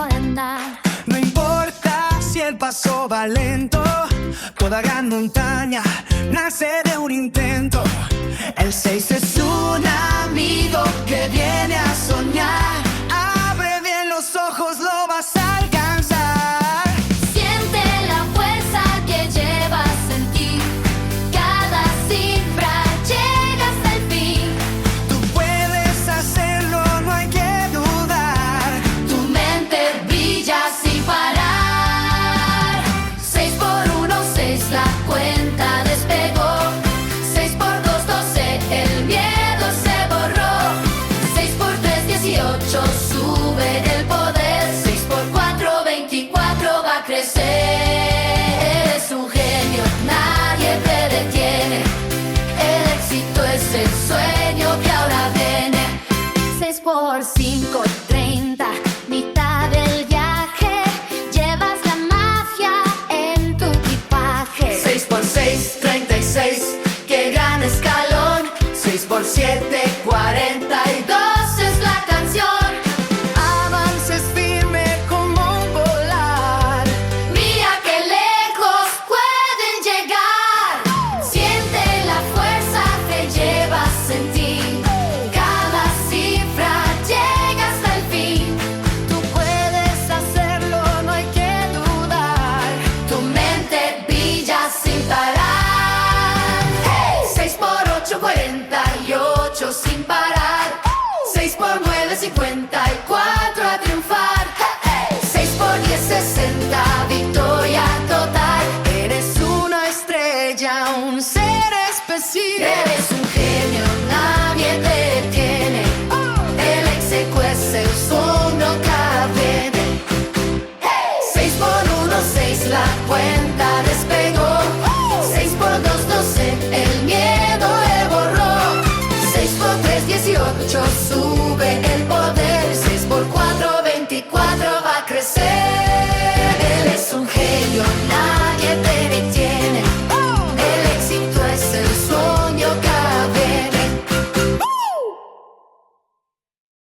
de andar. No importa si el paso va lento, toda gran montaña nace de un intento. El 6 es un amigo que viene a soñar. Abre bien los ojos, lo vas a alcanzar. Siente la fuerza que llevas en ti. Cada cifra llega hasta el fin. Tú puedes hacerlo, no hay que dudar. Tu mente brilla sin parar. 6 por 1, 6, la cuenta despegó. 6 por 2, 12, el miedo se borró. 6 por 3, 18, sube el poder. 6 por 4, 24, va a crecer. Eres un genio, nadie te detiene. El éxito es el sueño que ahora viene. 6 por 5, 30, mitad del viaje. Llevas la magia en tu equipaje. 6 por 6, 36, qué gran escalón. 6 por 7, 42 es la canción. Avances firme como un volar. Mira qué lejos pueden llegar. Siente la fuerza que llevas en ti. Cada cifra llega hasta el fin. Tú puedes hacerlo, no hay que dudar. Tu mente brilla sin parar. 6 por 8, 48 sin parar. 6 por 9, 54.